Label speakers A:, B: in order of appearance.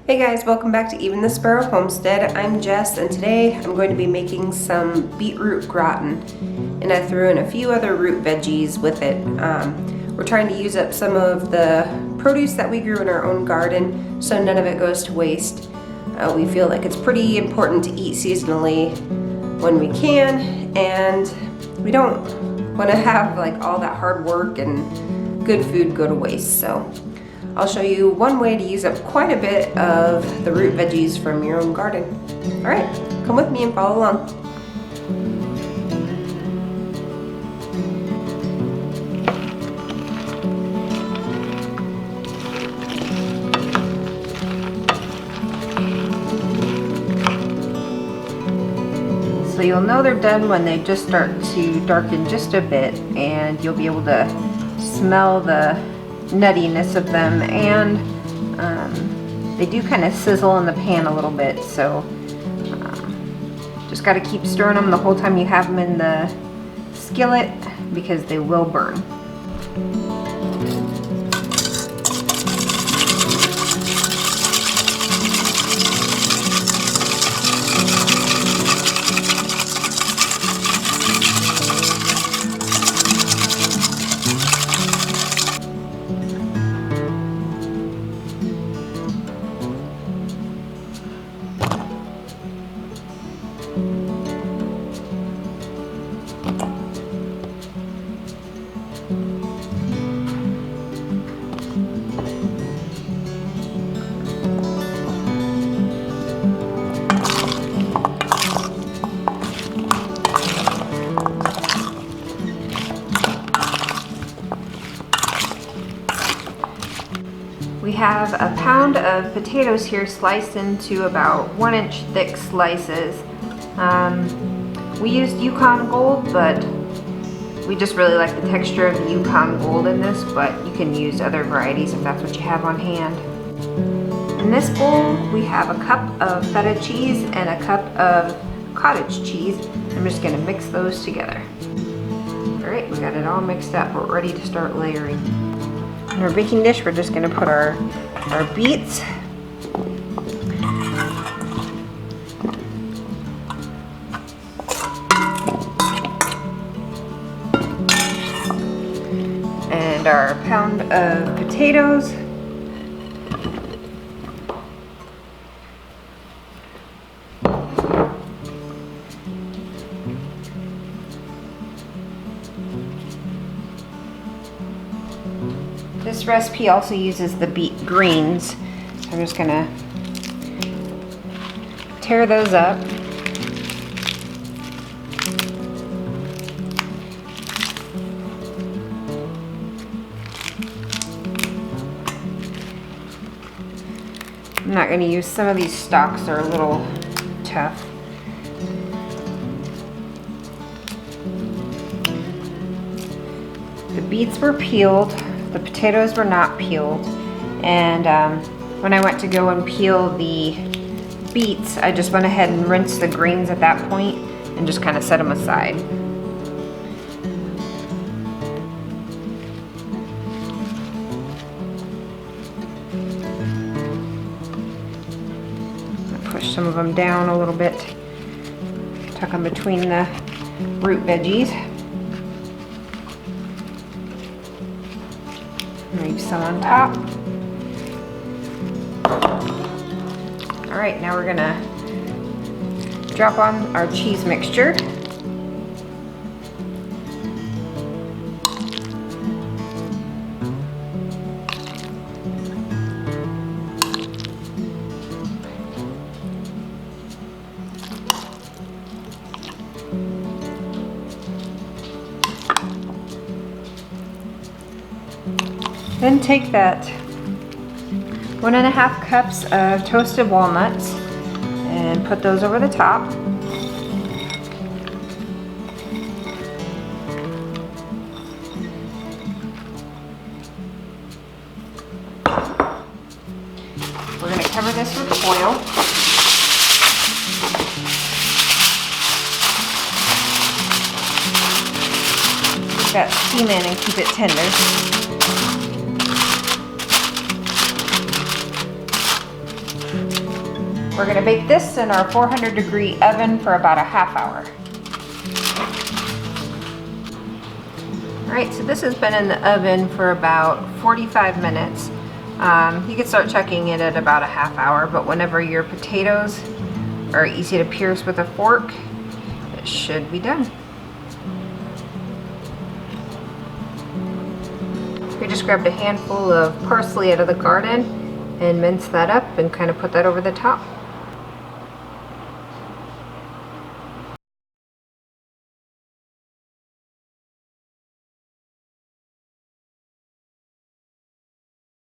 A: Hey guys, welcome back to Even the Sparrow Homestead. I'm Jess and today I'm going to be making some beetroot gratin, and I threw in a few other root veggies with it. We're trying to use up some of the produce that we grew in our own garden so none of it goes to waste. We feel like it's pretty important to eat seasonally when we can, and we don't want to have like all that hard work and good food go to waste. So I'll show you one way to use up quite a bit of the root veggies from your own garden. All right, come with me and follow along. So you'll know they're done when they just start to darken just a bit, and you'll be able to smell the nuttiness of them, and they do kind of sizzle in the pan a little bit, so just got to keep stirring them the whole time you have them in the skillet because they will burn. We have a pound of potatoes here sliced into about 1-inch thick slices. We used Yukon Gold, but we just really like the texture of the Yukon Gold in this, but you can use other varieties if that's what you have on hand. In this bowl, we have a cup of feta cheese and a cup of cottage cheese. I'm just gonna mix those together. All right, we got it all mixed up. We're ready to start layering. In our baking dish, we're just going to put our beets, and our pound of potatoes, This recipe also uses the beet greens, so I'm just gonna tear those up. I'm not gonna use some of these stalks, they're a little tough. The beets were peeled. The potatoes were not peeled, and when I went to go and peel the beets, I just went ahead and rinsed the greens at that point and just kind of set them aside. Push some of them down a little bit, tuck them between the root veggies. Leave some on top. All right, now we're gonna drop on our cheese mixture. Then take that 1.5 cups of toasted walnuts and put those over the top. We're going to cover this with foil. Keep that steam in and keep it tender. We're gonna bake this in our 400-degree oven for about a half hour. All right, so this has been in the oven for about 45 minutes. You can start checking it at about a half hour, but whenever your potatoes are easy to pierce with a fork, it should be done. We just grabbed a handful of parsley out of the garden and minced that up and kind of put that over the top.